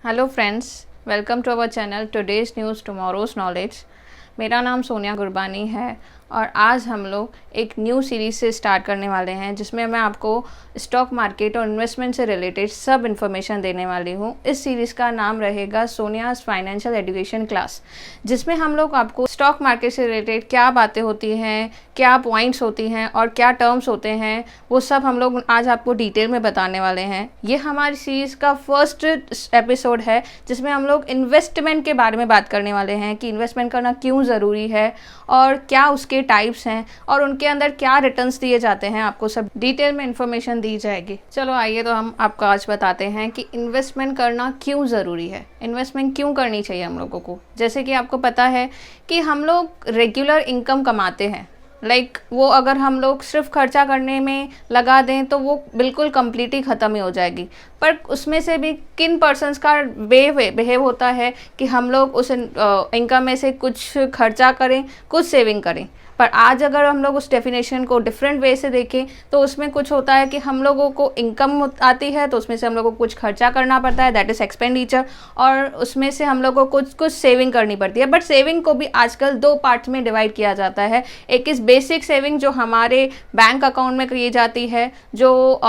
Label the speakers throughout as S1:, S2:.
S1: Hello friends, welcome to our channel today's news tomorrow's knowledge. मेरा नाम सोनिया गुरबानी है और आज हम लोग एक न्यू सीरीज़ से स्टार्ट करने वाले हैं जिसमें मैं आपको स्टॉक मार्केट और इन्वेस्टमेंट से रिलेटेड सब इन्फॉर्मेशन देने वाली हूँ। इस सीरीज़ का नाम रहेगा सोनियाज़ फाइनेंशियल एजुकेशन क्लास, जिसमें हम लोग आपको स्टॉक मार्केट से रिलेटेड क्या बातें होती हैं, क्या पॉइंट्स होती हैं और क्या टर्म्स होते हैं, वो सब हम लोग आज आपको डिटेल में बताने वाले हैं। ये हमारी सीरीज़ का फर्स्ट एपिसोड है जिसमें हम लोग इन्वेस्टमेंट के बारे में बात करने वाले हैं कि इन्वेस्टमेंट करना क्यों ज़रूरी है और क्या उसके टाइप्स हैं और उनके अंदर क्या रिटर्न्स दिए जाते हैं। आपको सब डिटेल में इंफॉर्मेशन दी जाएगी। चलो आइए तो हम आपको आज बताते हैं कि इन्वेस्टमेंट करना क्यों ज़रूरी है, इन्वेस्टमेंट क्यों करनी चाहिए हम लोगों को। जैसे कि आपको पता है कि हम लोग रेगुलर इनकम कमाते हैं, वो अगर हम लोग सिर्फ खर्चा करने में लगा दें तो वो बिल्कुल कंप्लीट ही ख़त्म ही हो जाएगी। पर उसमें से भी किन पर्सन्स का बिहेव होता है कि हम लोग उस इनकम में से कुछ खर्चा करें, कुछ सेविंग करें। पर आज अगर हम लोग उस डेफिनेशन को डिफरेंट वे से देखें तो उसमें कुछ होता है कि हम लोगों को इनकम आती है तो उसमें से हम लोगों को कुछ खर्चा करना पड़ता है, दैट इज़ एक्सपेंडिचर, और उसमें से हम लोगों को कुछ सेविंग करनी पड़ती है। बट सेविंग को भी आजकल दो पार्ट्स में डिवाइड किया जाता है। एक इस बेसिक सेविंग जो हमारे बैंक अकाउंट में की जाती है, जो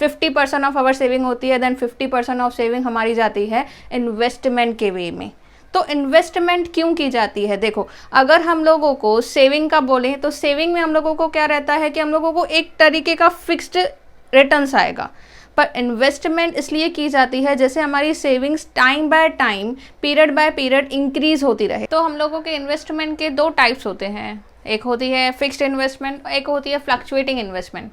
S1: 50% ऑफ आवर सेविंग होती है, देन 50% ऑफ सेविंग हमारी जाती है इन्वेस्टमेंट के वे में। तो इन्वेस्टमेंट क्यों की जाती है? देखो, अगर हम लोगों को सेविंग का बोलें तो सेविंग में हम लोगों को क्या रहता है कि हम लोगों को एक तरीके का फिक्स्ड रिटर्न्स आएगा। पर इन्वेस्टमेंट इसलिए की जाती है जैसे हमारी savings time by time, period by period increase होती रहे। तो हम लोगों के इन्वेस्टमेंट के दो टाइप्स होते हैं, एक होती है फिक्स्ड इन्वेस्टमेंट, एक होती है फ्लक्चुएटिंग इन्वेस्टमेंट।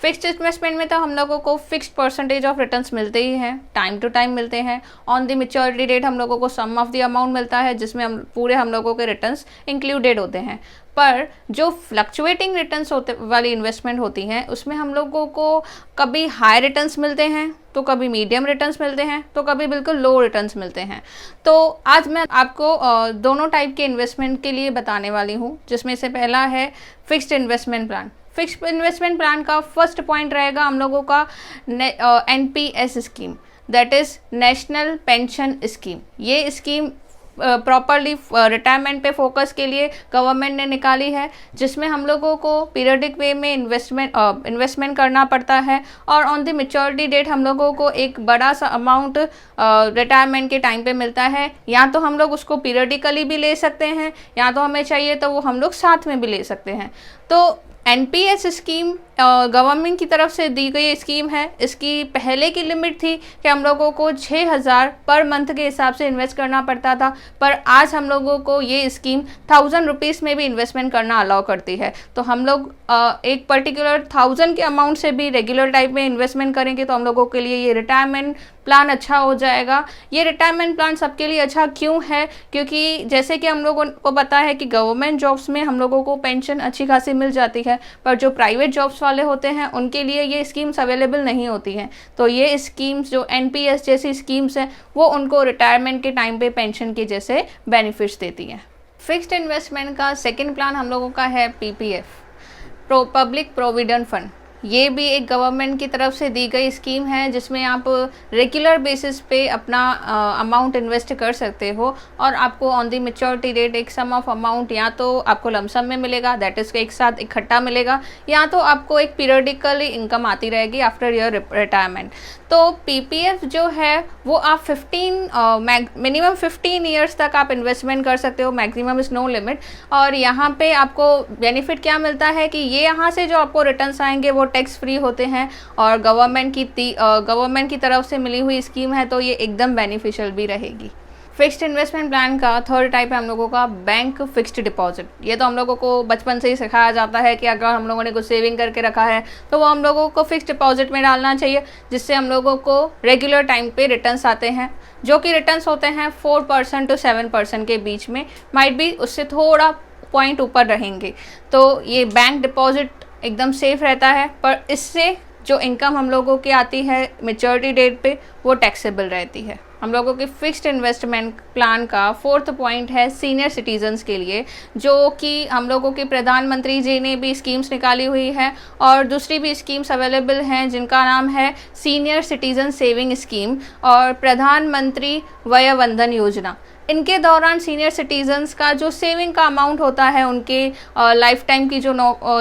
S1: फिक्स्ड इन्वेस्टमेंट में तो हम लोगों को फिक्स्ड परसेंटेज ऑफ रिटर्न्स मिलते ही हैं, टाइम टू टाइम मिलते हैं। ऑन द मैच्योरिटी डेट हम लोगों को सम ऑफ द अमाउंट मिलता है जिसमें हम लोगों के रिटर्न्स इंक्लूडेड होते हैं। पर जो फ्लक्चुएटिंग रिटर्न्स होते वाली इन्वेस्टमेंट होती हैं उसमें हम लोगों को कभी हाई रिटर्न्स मिलते हैं, तो कभी मीडियम रिटर्न्स मिलते हैं, तो कभी बिल्कुल लो रिटर्न्स मिलते हैं। तो आज मैं आपको दोनों टाइप के इन्वेस्टमेंट के लिए बताने वाली हूँ, जिसमें से पहला है fixed investment plan. Fixed investment plan का फर्स्ट पॉइंट रहेगा हम लोगों का NPS scheme, that is national pension scheme. ये स्कीम प्रॉपरली रिटायरमेंट पे फोकस के लिए गवर्नमेंट ने निकाली है, जिसमें हम लोगों को पीरियडिक वे में इन्वेस्टमेंट करना पड़ता है और ऑन द मैच्योरिटी डेट हम लोगों को एक बड़ा सा अमाउंट रिटायरमेंट के टाइम पे मिलता है। या तो हम लोग उसको पीरियडिकली भी ले सकते हैं, या तो हमें चाहिए तो वो हम लोग साथ में भी ले सकते हैं। तो NPS स्कीम गवर्नमेंट की तरफ से दी गई स्कीम है। इसकी पहले की लिमिट थी कि हम लोगों को 6,000 पर मंथ के हिसाब से इन्वेस्ट करना पड़ता था, पर आज हम लोगों को ये स्कीम 1,000 रुपीज़ में भी इन्वेस्टमेंट करना अलाउ करती है। तो हम लोग एक पर्टिकुलर 1,000 के अमाउंट से भी रेगुलर टाइप में इन्वेस्टमेंट करेंगे तो हम लोगों के लिए ये रिटायरमेंट प्लान अच्छा हो जाएगा। ये रिटायरमेंट प्लान सबके लिए अच्छा क्यों है? क्योंकि जैसे कि हम लोगों को पता है कि गवर्नमेंट जॉब्स में हम लोगों को पेंशन अच्छी खासी मिल जाती है, पर जो प्राइवेट जॉब्स वाले होते हैं उनके लिए ये स्कीम्स अवेलेबल नहीं होती हैं। तो ये स्कीम्स जो NPS जैसी स्कीम्स हैं वो उनको रिटायरमेंट के टाइम पे पेंशन के जैसे बेनिफिट्स देती हैं। फिक्स्ड इन्वेस्टमेंट का सेकेंड प्लान हम लोगों का है PPF, पब्लिक प्रोविडेंट फंड। ये भी एक गवर्नमेंट की तरफ से दी गई स्कीम है जिसमें आप रेगुलर बेसिस पे अपना अमाउंट इन्वेस्ट कर सकते हो और आपको ऑन द मैच्योरिटी डेट एक सम ऑफ अमाउंट या तो आपको लमसम में मिलेगा, दैट इज़ एक साथ इकट्ठा मिलेगा, या तो आपको एक पीरियडिकली इनकम आती रहेगी आफ्टर योर रिटायरमेंट। तो PPF जो है वो आप मिनिमम 15 ईयर्स तक आप इन्वेस्टमेंट कर सकते हो, मैक्सिमम इज़ नो लिमिट। और यहाँ पे आपको बेनिफिट क्या मिलता है कि ये यहाँ से जो आपको रिटर्न्स आएंगे वो टैक्स फ्री होते हैं और गवर्नमेंट की तरफ से मिली हुई स्कीम है, तो ये एकदम बेनिफिशियल भी रहेगी। फिक्स्ड इन्वेस्टमेंट प्लान का थर्ड टाइप है हम लोगों का बैंक फिक्स्ड डिपॉजिट। ये तो हम लोगों को बचपन से ही सिखाया जाता है कि अगर हम लोगों ने कुछ सेविंग करके रखा है तो वो हम लोगों को फिक्स्ड डिपॉजिट में डालना चाहिए, जिससे हम लोगों को रेगुलर टाइम पे रिटर्न्स आते हैं, जो कि रिटर्न्स होते हैं 4% to 7% के बीच में, माइट भी उससे थोड़ा पॉइंट ऊपर रहेंगे। तो ये बैंक डिपॉजिट एकदम सेफ रहता है, पर इससे जो इनकम हम लोगों की आती है मैच्योरिटी डेट पे वो टैक्सेबल रहती है। हम लोगों के फिक्स्ड इन्वेस्टमेंट प्लान का फोर्थ पॉइंट है सीनियर सिटीजन्स के लिए, जो कि हम लोगों के प्रधानमंत्री जी ने भी स्कीम्स निकाली हुई है और दूसरी भी स्कीम्स अवेलेबल हैं जिनका नाम है सीनियर सिटीजन सेविंग स्कीम और प्रधानमंत्री वय वंदन योजना। इनके दौरान सीनियर सिटीजन्स का जो सेविंग का अमाउंट होता है, उनके लाइफ टाइम की जो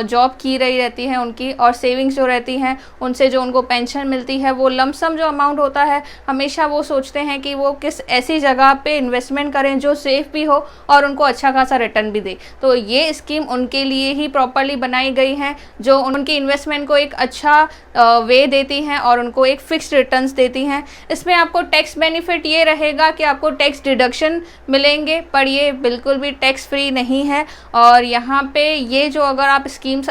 S1: जॉब की रही रहती है उनकी और सेविंग्स जो रहती हैं उनसे जो उनको पेंशन मिलती है, वो लमसम जो अमाउंट होता है हमेशा वो सोचते हैं कि वो किस ऐसी जगह पे इन्वेस्टमेंट करें जो सेफ़ भी हो और उनको अच्छा खासा रिटर्न भी दे। तो ये स्कीम उनके लिए ही प्रॉपरली बनाई गई है जो उनकी इन्वेस्टमेंट को एक अच्छा वे देती हैं और उनको एक फिक्स्ड रिटर्न्स देती हैं। इसमें आपको टैक्स बेनिफिट ये रहेगा कि आपको टैक्स डिडक्शन मिलेंगे, पर ये बिल्कुल भी टैक्स फ्री नहीं है। और यहाँ पे ये जो अगर आप स्कीम्स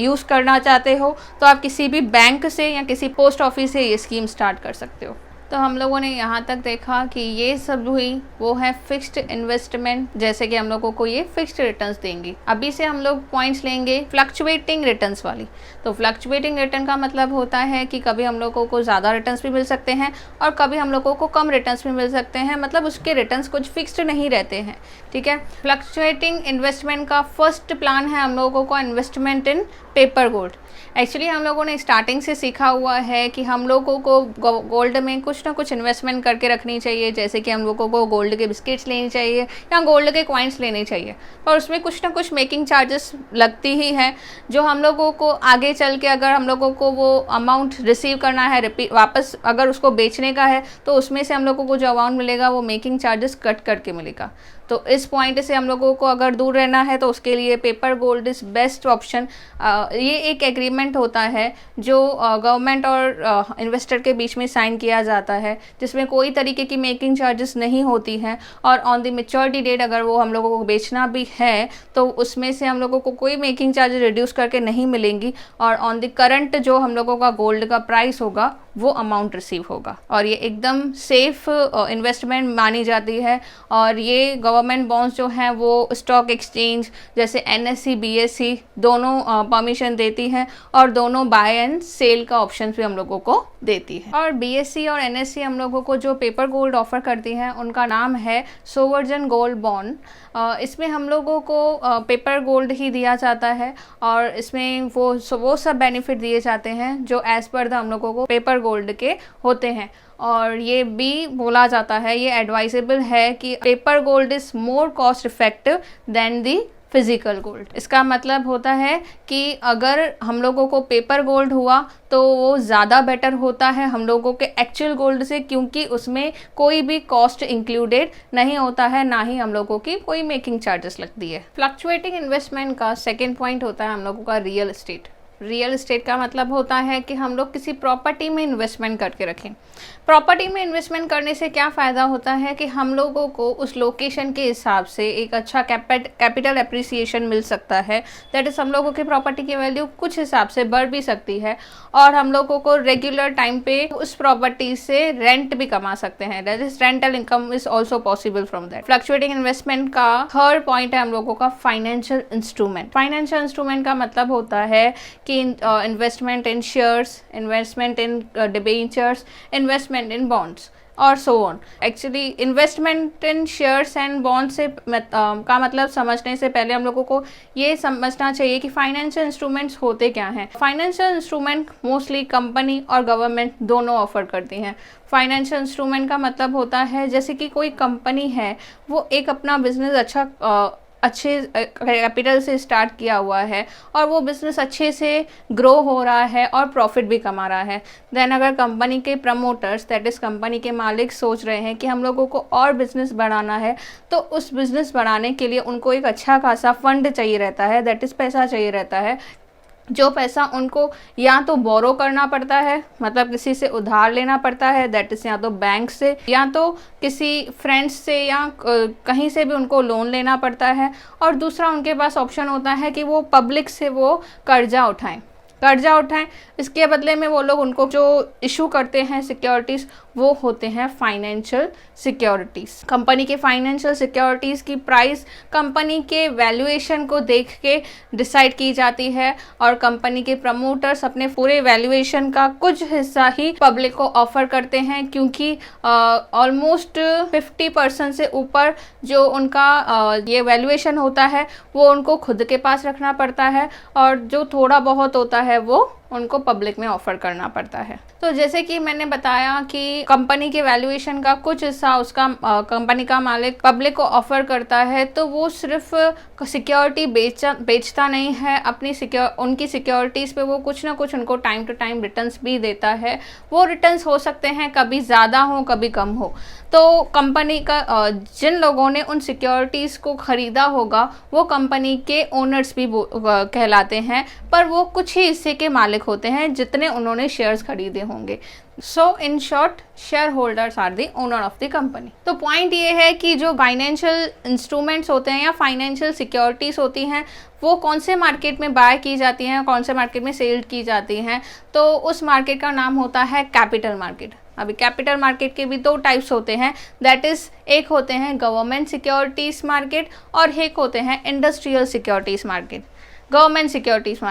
S1: यूज़ करना चाहते हो तो आप किसी भी बैंक से या किसी पोस्ट ऑफिस से ये स्कीम स्टार्ट कर सकते हो। तो हम लोगों ने यहाँ तक देखा कि ये सब हुई वो है फिक्स्ड इन्वेस्टमेंट, जैसे कि हम लोगों को ये फिक्स्ड रिटर्न्स देंगी। अभी से हम लोग पॉइंट्स लेंगे फ्लक्चुएटिंग रिटर्न्स वाली। तो फ्लक्चुएटिंग रिटर्न का मतलब होता है कि कभी हम लोगों को ज़्यादा रिटर्न्स भी मिल सकते हैं और कभी हम लोगों को कम रिटर्न्स भी मिल सकते हैं, मतलब उसके रिटर्न्स कुछ फिक्स्ड नहीं रहते हैं, ठीक है। फ्लक्चुएटिंग इन्वेस्टमेंट का फर्स्ट प्लान है हम लोगों को इन्वेस्टमेंट इन पेपर गोल्ड। एक्चुअली हम लोगों ने स्टार्टिंग से सीखा हुआ है कि हम लोगों को गोल्ड में कुछ ना कुछ इन्वेस्टमेंट करके रखनी चाहिए, जैसे कि हम लोगों को गोल्ड के बिस्किट्स लेनी चाहिए या गोल्ड के कॉइन्स लेने चाहिए, पर उसमें कुछ ना कुछ मेकिंग चार्जेस लगती ही हैं, जो हम लोगों को आगे चल के अगर हम लोगों को वो अमाउंट रिसीव करना है वापस अगर उसको बेचने का है तो उसमें से हम लोगों को जो अमाउंट मिलेगा वो मेकिंग चार्जेस कट करके मिलेगा। तो इस पॉइंट से हम लोगों को अगर दूर रहना है तो उसके लिए paper gold is best option. ये एक एग्रीमेंट होता है जो गवर्नमेंट और इन्वेस्टर के बीच में साइन किया जाता है, जिसमें कोई तरीके की मेकिंग चार्जेस नहीं होती हैं और ऑन द मैच्योरिटी डेट अगर वो हम लोगों को बेचना भी है तो उसमें से हम लोगों को कोई मेकिंग चार्जेस रिड्यूस करके नहीं मिलेंगी और ऑन द करंट जो हम लोगों का गोल्ड का प्राइस होगा वो अमाउंट रिसीव होगा। और ये एकदम सेफ इन्वेस्टमेंट मानी जाती है और ये गवर्नमेंट बॉन्ड्स जो हैं वो स्टॉक एक्सचेंज जैसे NSE BSE दोनों परमिशन देती हैं और दोनों बाय एंड सेल का ऑप्शन भी हम लोगों को देती है। और BSE और NSE हम लोगों को जो पेपर गोल्ड ऑफर करती हैं उनका नाम है सोवरजन गोल्ड बॉन्ड। इसमें हम लोगों को पेपर गोल्ड ही दिया जाता है और इसमें वो सब बेनिफिट दिए जाते हैं जो एज़ पर द हम लोगों को पेपर गोल्ड के होते हैं। और ये भी बोला जाता है, ये एडवाइजेबल है कि paper gold is more cost effective than the physical gold. इसका मतलब होता है कि अगर हम लोगों को पेपर गोल्ड हुआ तो वो ज़्यादा बेटर होता है हम लोगों के एक्चुअल गोल्ड से, क्योंकि उसमें कोई भी कॉस्ट इंक्लूडेड नहीं होता है, ना ही हम लोगों की कोई मेकिंग चार्जेस लगती है। फ्लक्चुएटिंग इन्वेस्टमेंट का सेकेंड पॉइंट होता है हम लोगों का रियल एस्टेट। रियल एस्टेट का मतलब होता है कि हम लोग किसी प्रॉपर्टी में इन्वेस्टमेंट करके रखें। प्रॉपर्टी में इन्वेस्टमेंट करने से क्या फ़ायदा होता है कि हम लोगों को उस लोकेशन के हिसाब से एक अच्छा कैपिटल एप्रिसिएशन मिल सकता है। दैट इज़ हम लोगों की प्रॉपर्टी की वैल्यू कुछ हिसाब से बढ़ भी सकती है और हम लोगों को रेगुलर टाइम पे उस प्रॉपर्टी से रेंट भी कमा सकते हैं। That is rental income is also possible from that. Fluctuating investment का थर्ड पॉइंट है हम लोगों का फाइनेंशियल इंस्ट्रूमेंट। फाइनेंशियल इंस्ट्रूमेंट का मतलब होता है कि investment in shares, investment in debentures, investment in bonds और so on. Actually investment in shares and bond से का मतलब समझने से पहले हम लोगों को ये समझना चाहिए कि फाइनेंशियल इंस्ट्रूमेंट्स होते क्या हैं। फाइनेंशियल इंस्ट्रूमेंट मोस्टली कंपनी और गवर्नमेंट दोनों ऑफर करती हैं। फाइनेंशियल इंस्ट्रूमेंट का मतलब होता है जैसे कि कोई कंपनी है वो एक अपना बिजनेस अच्छे कैपिटल से स्टार्ट किया हुआ है और वो बिज़नेस अच्छे से ग्रो हो रहा है और प्रॉफिट भी कमा रहा है। देन अगर कंपनी के प्रमोटर्स दैट इज़ कंपनी के मालिक सोच रहे हैं कि हम लोगों को और बिज़नेस बढ़ाना है, तो उस बिज़नेस बढ़ाने के लिए उनको एक अच्छा खासा फंड चाहिए रहता है, दैट इज़ पैसा चाहिए रहता है, जो पैसा उनको या तो बोरो करना पड़ता है, मतलब किसी से उधार लेना पड़ता है, दैट इज़ या तो बैंक से या तो किसी फ्रेंड्स से या कहीं से भी उनको लोन लेना पड़ता है। और दूसरा उनके पास ऑप्शन होता है कि वो पब्लिक से वो कर्जा उठाएं। इसके बदले में वो लोग उनको जो इशू करते हैं सिक्योरिटीज़ वो होते हैं फाइनेंशियल सिक्योरिटीज़। कंपनी के फाइनेंशियल सिक्योरिटीज़ की प्राइस कंपनी के वैल्यूएशन को देख के डिसाइड की जाती है और कंपनी के प्रमोटर्स अपने पूरे वैल्यूएशन का कुछ हिस्सा ही पब्लिक को ऑफर करते हैं, क्योंकि ऑलमोस्ट 50% से ऊपर जो उनका ये वैल्यूएशन होता है वो उनको खुद के पास रखना पड़ता है और जो थोड़ा बहुत होता है वो उनको पब्लिक में ऑफर करना पड़ता है। तो जैसे कि मैंने बताया कि कंपनी के वैल्यूएशन का कुछ हिस्सा उसका कंपनी का मालिक पब्लिक को ऑफर करता है, तो वो सिर्फ सिक्योरिटी बेचता नहीं है, अपनी उनकी सिक्योरिटीज़ पे वो कुछ ना कुछ उनको टाइम टू टाइम रिटर्न्स भी देता है। वो रिटर्न्स हो सकते हैं कभी ज़्यादा हो कभी कम हो। तो कंपनी का जिन लोगों ने उन सिक्योरिटीज़ को ख़रीदा होगा वो कंपनी के ओनर्स भी कहलाते हैं, पर वो कुछ ही हिस्से के मालिक होते हैं जितने उन्होंने शेयर्स खरीदे होंगे। So in short, share holders are the owner of the company. तो पॉइंट ये है कि जो फाइनेंशियल इंस्ट्रूमेंट्स होते हैं या फाइनेंशियल सिक्योरिटीज़ होती हैं वो कौन से मार्केट में बाय की जाती हैं, कौन से मार्केट में सेल की जाती हैं, तो उस मार्केट का नाम होता है कैपिटल मार्केट। अभी कैपिटल मार्केट के भी दो टाइप्स होते हैं, दैट इज़ एक होते हैं गवर्नमेंट सिक्योरिटीज़ मार्केट और एक होते हैं industrial securities market. Government securities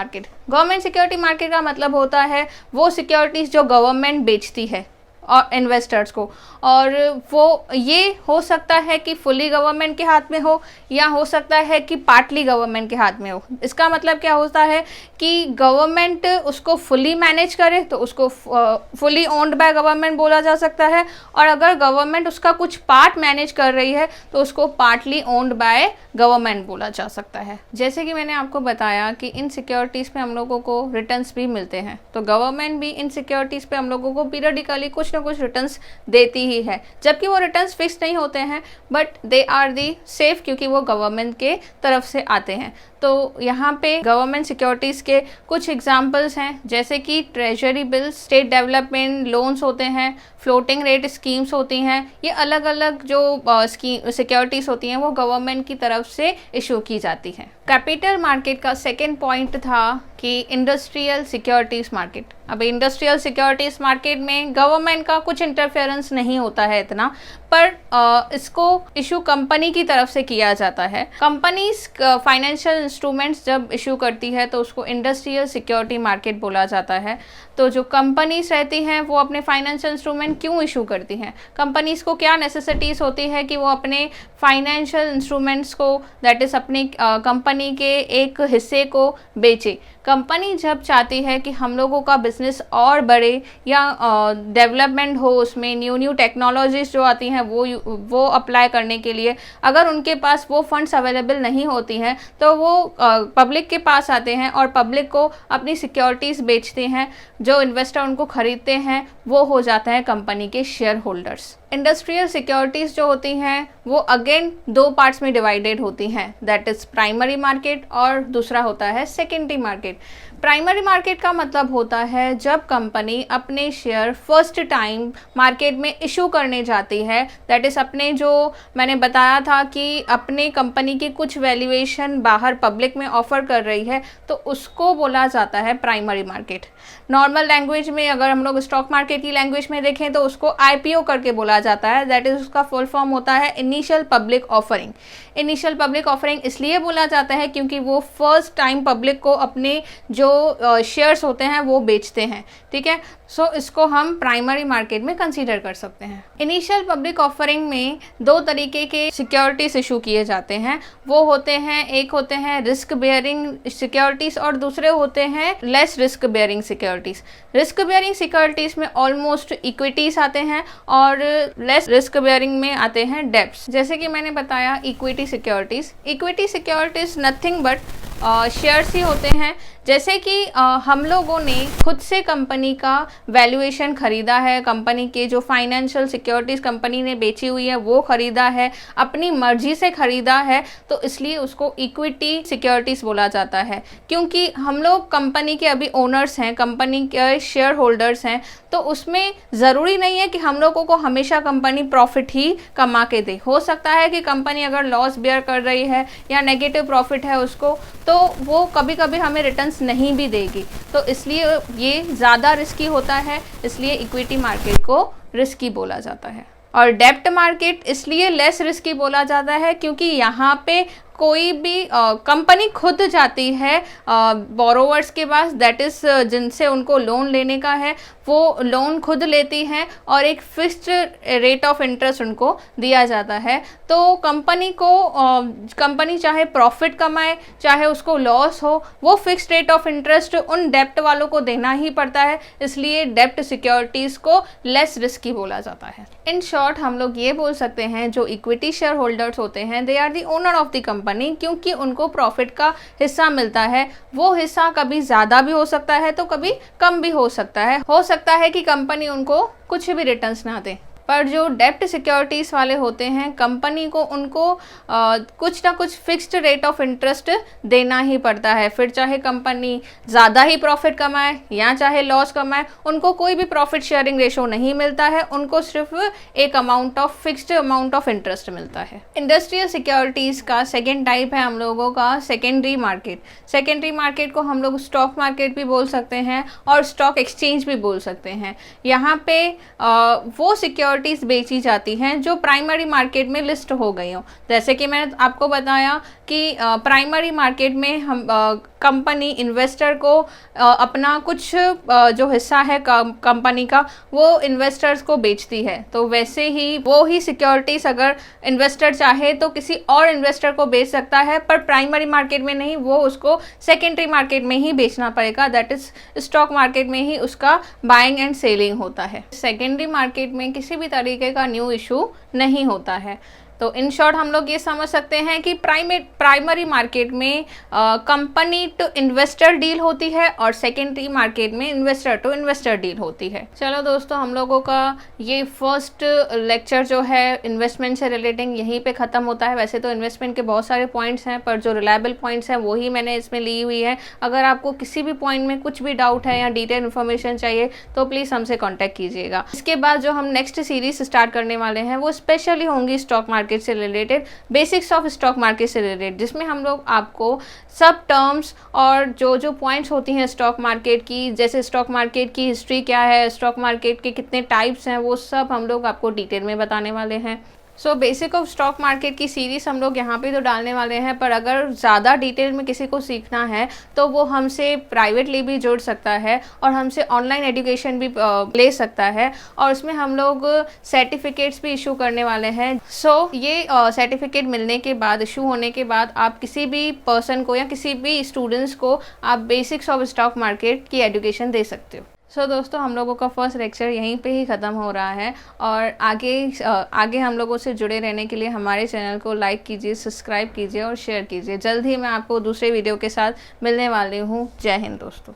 S1: market का मतलब होता है वो सिक्योरिटीज़ जो गवर्नमेंट बेचती है और इन्वेस्टर्स को, और वो ये हो सकता है कि फुली गवर्नमेंट के हाथ में हो या हो सकता है कि पार्टली गवर्नमेंट के हाथ में हो। इसका मतलब क्या होता है कि गवर्नमेंट उसको फुली मैनेज करे तो उसको फुली ओन्ड बाय गवर्नमेंट बोला जा सकता है, और अगर गवर्नमेंट उसका कुछ पार्ट मैनेज कर रही है तो उसको पार्टली ओन्ड बाय गवर्नमेंट बोला जा सकता है। जैसे कि मैंने आपको बताया कि इन सिक्योरिटीज़ पे हम लोगों को रिटर्न्स भी मिलते हैं, तो गवर्नमेंट भी इन सिक्योरिटीज़ पे हम लोगों को पीरियडिकली कुछ ना कुछ रिटर्न्स देती ही है, जबकि वो रिटर्न्स फिक्स नहीं होते हैं, but they are the safe क्योंकि वो गवर्नमेंट के तरफ से आते हैं। तो यहाँ पे गवर्नमेंट सिक्योरिटीज़ के कुछ एग्जांपल्स हैं, जैसे कि treasury bills, state development loans होते हैं, फ्लोटिंग रेट स्कीम्स होती हैं। ये अलग अलग जो सिक्योरिटीज़ होती हैं वो गवर्नमेंट की तरफ से इशू की जाती हैं। कैपिटल मार्केट का सेकेंड पॉइंट था कि इंडस्ट्रियल सिक्योरिटीज़ मार्केट। अब इंडस्ट्रियल सिक्योरिटीज़ मार्केट में गवर्नमेंट का कुछ इंटरफेरेंस नहीं होता है इतना, पर इसको इशू कंपनी की तरफ से किया जाता है। कंपनीज फाइनेंशियल इंस्ट्रूमेंट्स जब इशू करती है तो उसको इंडस्ट्रियल सिक्योरिटी मार्केट बोला जाता है। तो जो कंपनीज रहती हैं वो अपने फाइनेंशियल इंस्ट्रूमेंट क्यों इशू करती हैं, कंपनीज को क्या नेसेसिटीज़ होती है कि वो अपने फाइनेंशियल इंस्ट्रूमेंट्स को, दैट इज़ अपनी कंपनी के एक हिस्से को बेचे। कंपनी जब चाहती है कि हम लोगों का बिजनेस और बढ़े या डेवलपमेंट हो, उसमें न्यू टेक्नोलॉजीज जो आती हैं वो अप्लाई करने के लिए अगर उनके पास वो फंड्स अवेलेबल नहीं होती हैं तो वो पब्लिक के पास आते हैं और पब्लिक को अपनी सिक्योरिटीज़ बेचते हैं। जो इन्वेस्टर उनको खरीदते हैं वो हो जाता है कंपनी के शेयर होल्डर्स। इंडस्ट्रियल सिक्योरिटीज़ जो होती हैं वो अगेन दो पार्ट्स में डिवाइडेड होती हैं, दैट इज़ प्राइमरी मार्केट और दूसरा होता है सेकेंडरी मार्केट। प्राइमरी मार्केट का मतलब होता है जब कंपनी अपने शेयर फर्स्ट टाइम मार्केट में इशू करने जाती है, दैट इज़ अपने जो मैंने बताया था कि अपने कंपनी की कुछ वैल्यूएशन बाहर पब्लिक में ऑफर कर रही है, तो उसको बोला जाता है प्राइमरी मार्केट। नॉर्मल लैंग्वेज में अगर हम लोग स्टॉक मार्केट की लैंग्वेज में देखें तो उसको IPO करके बोला जाता है, दैट इज़ उसका फुल फॉर्म होता है initial public offering. Initial public offering इसलिए बोला जाता है क्योंकि वो फर्स्ट टाइम पब्लिक को अपने जो शेयर्स होते हैं वो बेचते हैं, ठीक है। सो इसको हम प्राइमरी मार्केट में कंसीडर कर सकते हैं। इनिशियल पब्लिक ऑफरिंग में दो तरीके के सिक्योरिटीज इशू किए जाते हैं, वो होते हैं, एक होते हैं रिस्क बेयरिंग सिक्योरिटीज और दूसरे होते हैं less risk bearing securities. Risk bearing securities में ऑलमोस्ट इक्विटीज आते हैं और लेस रिस्क बेयरिंग में आते हैं डेब्ट्स। जैसे कि मैंने बताया equity securities nothing but shares ही होते हैं। जैसे कि हम लोगों ने खुद से कंपनी का वैल्यूएशन खरीदा है, कंपनी के जो फाइनेंशियल सिक्योरिटीज़ कंपनी ने बेची हुई है वो खरीदा है, अपनी मर्जी से खरीदा है, तो इसलिए उसको इक्विटी सिक्योरिटीज़ बोला जाता है। क्योंकि हम लोग कंपनी के अभी ओनर्स हैं, कंपनी के शेयर होल्डर्स हैं, तो उसमें ज़रूरी नहीं है कि हम लोगों को हमेशा कंपनी प्रॉफिट ही कमा के दे। हो सकता है कि कंपनी अगर लॉस बेयर कर रही है या नेगेटिव प्रॉफिट है उसको, तो वो कभी कभी हमें रिटर्न्स नहीं भी देगी। तो इसलिए ये ज़्यादा रिस्की होता है, इसलिए इक्विटी मार्केट को रिस्की बोला जाता है। और डेब्ट मार्केट इसलिए लेस रिस्की बोला जाता है क्योंकि यहाँ पे कोई भी कंपनी खुद जाती है बोरोवर्स के पास, दैट इज़ जिनसे उनको लोन लेने का है, वो लोन खुद लेती हैं और एक फिक्स्ड रेट ऑफ इंटरेस्ट उनको दिया जाता है। तो कंपनी चाहे प्रॉफिट कमाए चाहे उसको लॉस हो, वो फिक्स्ड रेट ऑफ इंटरेस्ट उन डेब्ट वालों को देना ही पड़ता है, इसलिए डेब्ट सिक्योरिटीज़ को लेस रिस्की बोला जाता है। इन शॉर्ट हम लोग ये बोल सकते हैं जो इक्विटी शेयर होल्डर्स होते हैं they are the owner of the company, क्योंकि उनको प्रॉफिट का हिस्सा मिलता है। वो हिस्सा कभी ज़्यादा भी हो सकता है तो कभी कम भी हो सकता है कि कंपनी उनको कुछ भी रिटर्न्स ना दे। पर जो डेब्ट सिक्योरिटीज़ वाले होते हैं कंपनी को उनको कुछ ना कुछ फिक्स्ड रेट ऑफ इंटरेस्ट देना ही पड़ता है, फिर चाहे कंपनी ज़्यादा ही प्रॉफिट कमाए या चाहे लॉस कमाए, उनको कोई भी प्रॉफिट शेयरिंग रेशो नहीं मिलता है, उनको सिर्फ एक फिक्स्ड अमाउंट ऑफ इंटरेस्ट मिलता है। इंडस्ट्रियल सिक्योरिटीज़ का सेकेंड टाइप है हम लोगों का सेकेंडरी मार्केट। सेकेंडरी मार्केट को हम लोग स्टॉक मार्केट भी बोल सकते हैं और स्टॉक एक्सचेंज भी बोल सकते हैं। यहाँ पे वो सिक्योरिटीज़ बेची जाती हैं जो प्राइमरी मार्केट में लिस्ट हो गई हो। जैसे कि मैंने आपको बताया कि प्राइमरी मार्केट में हम कंपनी इन्वेस्टर को अपना कुछ जो हिस्सा है कंपनी का वो इन्वेस्टर्स को बेचती है, तो वैसे ही वो ही सिक्योरिटीज अगर इन्वेस्टर चाहे तो किसी और इन्वेस्टर को बेच सकता है, पर प्राइमरी मार्केट में नहीं, वो उसको सेकेंडरी मार्केट में ही बेचना पड़ेगा, दैट इज स्टॉक मार्केट में ही उसका बाइंग एंड सेलिंग होता है। सेकेंडरी मार्केट में किसी भी तरीके का न्यू इशू नहीं होता है। तो इन शॉर्ट हम लोग ये समझ सकते हैं कि प्राइमरी मार्केट में कंपनी टू इन्वेस्टर डील होती है और सेकेंडरी मार्केट में इन्वेस्टर टू इन्वेस्टर डील होती है। चलो दोस्तों, हम लोगों का ये फर्स्ट लेक्चर जो है इन्वेस्टमेंट से रिलेटिंग यहीं पे ख़त्म होता है। वैसे तो इन्वेस्टमेंट के बहुत सारे पॉइंट्स हैं, पर जो रिलायबल पॉइंट्स हैं वही मैंने इसमें ली हुई है। अगर आपको किसी भी पॉइंट में कुछ भी डाउट है या डिटेल इन्फॉर्मेशन चाहिए तो प्लीज़ हमसे कॉन्टैक्ट कीजिएगा। इसके बाद जो हम नेक्स्ट सीरीज स्टार्ट करने वाले हैं वो स्पेशली होंगी स्टॉक मार्केट से related, basics of stock market से रिलेटेड, जिसमें हम लोग आपको सब टर्म्स और जो पॉइंट्स होती हैं स्टॉक मार्केट की, जैसे स्टॉक मार्केट की हिस्ट्री क्या है, स्टॉक मार्केट के कितने टाइप्स हैं, वो सब हम लोग आपको डिटेल में बताने वाले हैं। So basic of stock market की सीरीज़ हम लोग यहाँ पे तो डालने वाले हैं, पर अगर ज़्यादा डिटेल में किसी को सीखना है तो वो हमसे प्राइवेटली भी जुड़ सकता है और हमसे ऑनलाइन एजुकेशन भी ले सकता है, और उसमें हम लोग सर्टिफिकेट्स भी इशू करने वाले हैं। सो ये सर्टिफिकेट मिलने के बाद, इशू होने के बाद, आप किसी भी पर्सन को या किसी भी स्टूडेंट्स को आप बेसिक्स ऑफ स्टॉक मार्केट की एजुकेशन दे सकते हो। सो दोस्तों, हम लोगों का फर्स्ट लेक्चर यहीं पे ही ख़त्म हो रहा है, और आगे हम लोगों से जुड़े रहने के लिए हमारे चैनल को लाइक कीजिए, सब्सक्राइब कीजिए और शेयर कीजिए। जल्द ही मैं आपको दूसरे वीडियो के साथ मिलने वाली हूँ। जय हिंद दोस्तों।